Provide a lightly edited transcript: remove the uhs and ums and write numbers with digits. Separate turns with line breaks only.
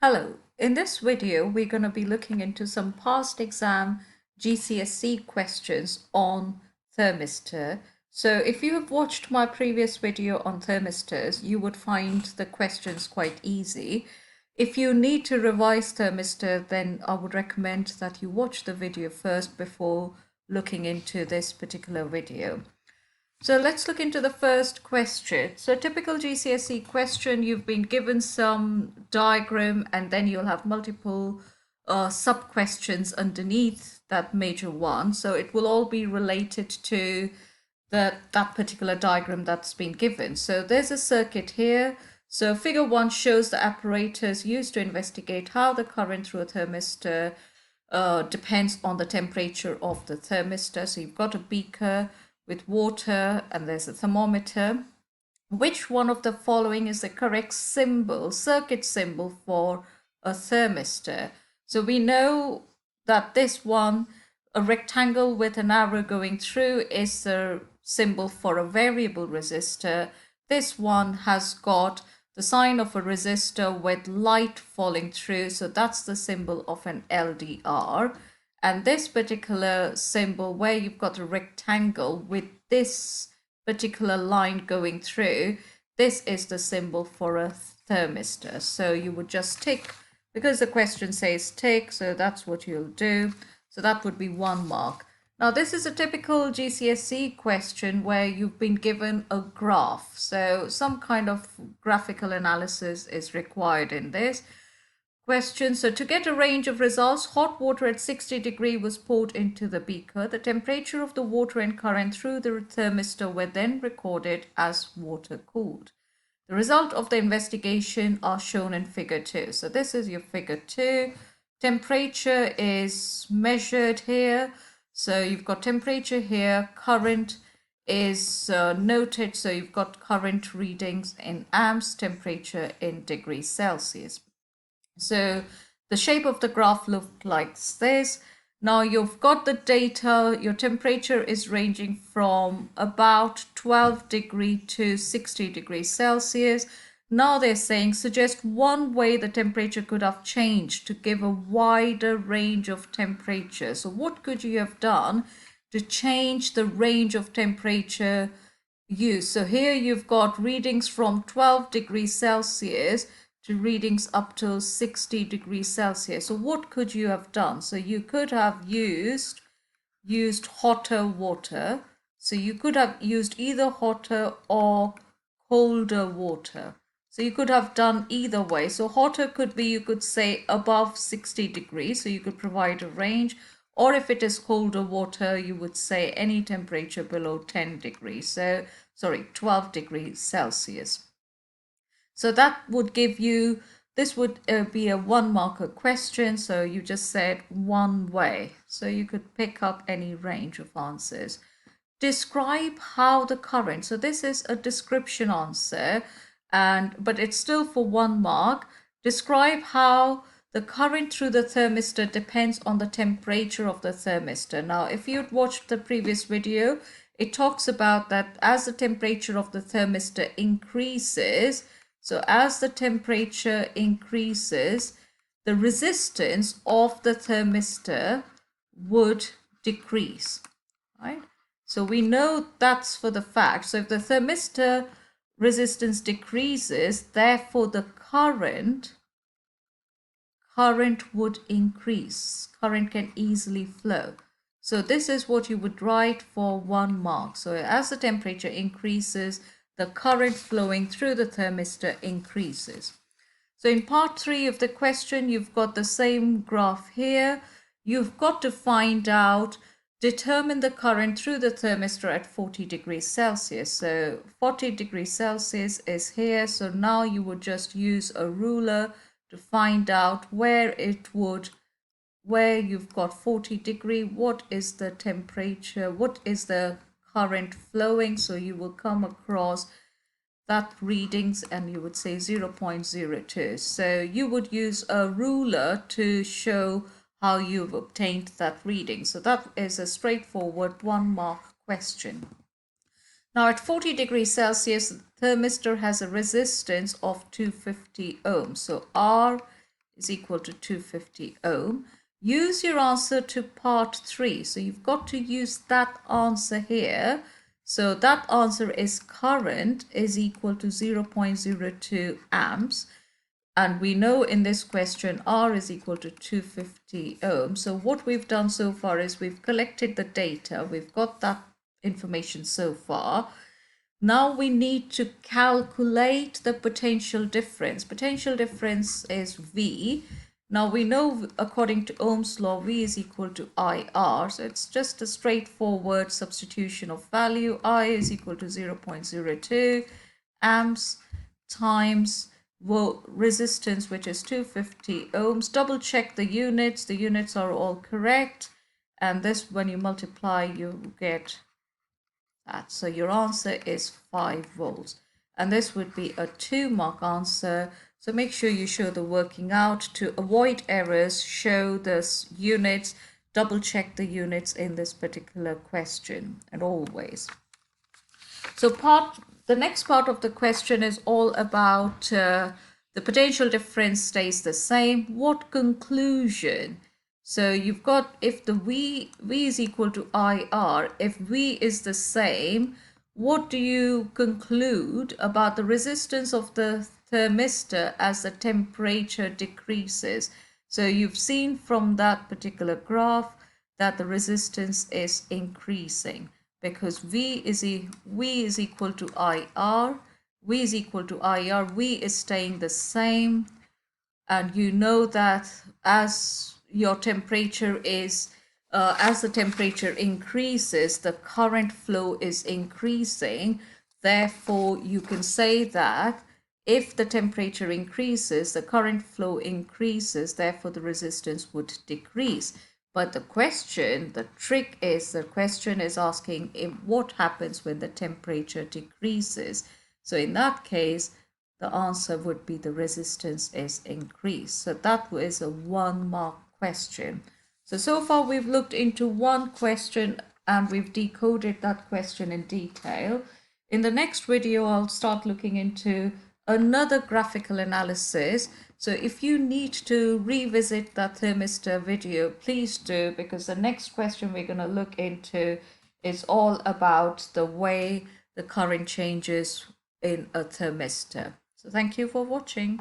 Hello, in this video we're going to be looking into some past exam GCSE questions on thermistor. So if you have watched my previous video on thermistors, you would find the questions quite easy. If you need to revise thermistor, then I would recommend that you watch the video first before looking into this particular video. So let's look into the first question. So typical GCSE question, you've been given some diagram and then you'll have multiple sub-questions underneath that major one. So it will all be related to that particular diagram that's been given. So there's a circuit here. So figure 1 shows the apparatus used to investigate how the current through a thermistor depends on the temperature of the thermistor. So you've got a beaker with water and there's a thermometer. Which one of the following is the correct symbol, circuit symbol for a thermistor? So we know that this one, a rectangle with an arrow going through, is the symbol for a variable resistor. This one has got the sign of a resistor with light falling through, so that's the symbol of an LDR. And this particular symbol where you've got a rectangle with this particular line going through, this is the symbol for a thermistor. So you would just tick, because the question says tick, so that's what you'll do. So that would be 1 mark. Now this is a typical GCSE question where you've been given a graph. So some kind of graphical analysis is required in this question. So to get a range of results, hot water at 60 degrees was poured into the beaker. The temperature of the water and current through the thermistor were then recorded as water cooled. The result of the investigation are shown in figure 2. So this is your figure 2. Temperature is measured here. So you've got temperature here, current is noted. So you've got current readings in amps, temperature in degrees Celsius. So the shape of the graph looked like this. Now you've got the data, your temperature is ranging from about 12 degrees to 60 degrees Celsius. Now they're saying suggest one way the temperature could have changed to give a wider range of temperature. So what could you have done to change the range of temperature used? So here you've got readings from 12 degrees Celsius to readings up to 60 degrees Celsius. So what could you have done? So you could have used hotter water. So you could have used either hotter or colder water. So you could have done either way. So hotter could be, you could say above 60 degrees. So you could provide a range. Or if it is colder water, you would say any temperature below 10 degrees. So, sorry, 12 degrees Celsius. So that would give you, this would be a 1 marker question. So you just said one way. So you could pick up any range of answers. Describe how the current, so this is a description answer, but it's still for 1 mark. Describe how the current through the thermistor depends on the temperature of the thermistor. Now, if you'd watched the previous video, it talks about that as the temperature of the thermistor increases, so as the temperature increases, the resistance of the thermistor would decrease, right? So we know that's for the fact. So if the thermistor resistance decreases, therefore the current would increase. Current can easily flow. So this is what you would write for 1 mark. So as the temperature increases, the current flowing through the thermistor increases. So in part 3 of the question, you've got the same graph here. You've got to find out, determine the current through the thermistor at 40 degrees Celsius. So 40 degrees Celsius is here. So now you would just use a ruler to find out where you've got 40 degree, what is the temperature, what is the current flowing. So you will come across that readings and you would say 0.02. So you would use a ruler to show how you've obtained that reading. So that is a straightforward 1 mark question. Now at 40 degrees Celsius, the thermistor has a resistance of 250 ohms. So R is equal to 250 ohm. Use your answer to part 3. So you've got to use that answer here. So that answer is current is equal to 0.02 amps. And we know in this question R is equal to 250 ohms. So what we've done so far is we've collected the data. We've got that information so far. Now we need to calculate the potential difference. Potential difference is V. Now we know according to Ohm's law, V is equal to IR. So it's just a straightforward substitution of value. I is equal to 0.02 amps times resistance, which is 250 ohms. Double check the units. The units are all correct. And this, when you multiply, you get that. So your answer is 5 volts. And this would be a 2-mark answer. So make sure you show the working out. To avoid errors, show the units, double check the units in this particular question, and always. So the next part of the question is all about the potential difference stays the same. What conclusion? So you've got if the V is equal to IR, if V is the same, what do you conclude about the resistance of the thermistor as the temperature decreases? So you've seen from that particular graph that the resistance is increasing because V is equal to IR. V is equal to IR. V is staying the same. And you know that as your temperature is, as the temperature increases, the current flow is increasing. Therefore, you can say that if the temperature increases, the current flow increases, therefore the resistance would decrease. But the trick is, the question is asking what happens when the temperature decreases. So in that case, the answer would be the resistance is increased. So that is a 1-mark question. So far we've looked into one question and we've decoded that question in detail. In the next video, I'll start looking into another graphical analysis. So if you need to revisit that thermistor video, please do, because the next question we're going to look into is all about the way the current changes in a thermistor. So thank you for watching.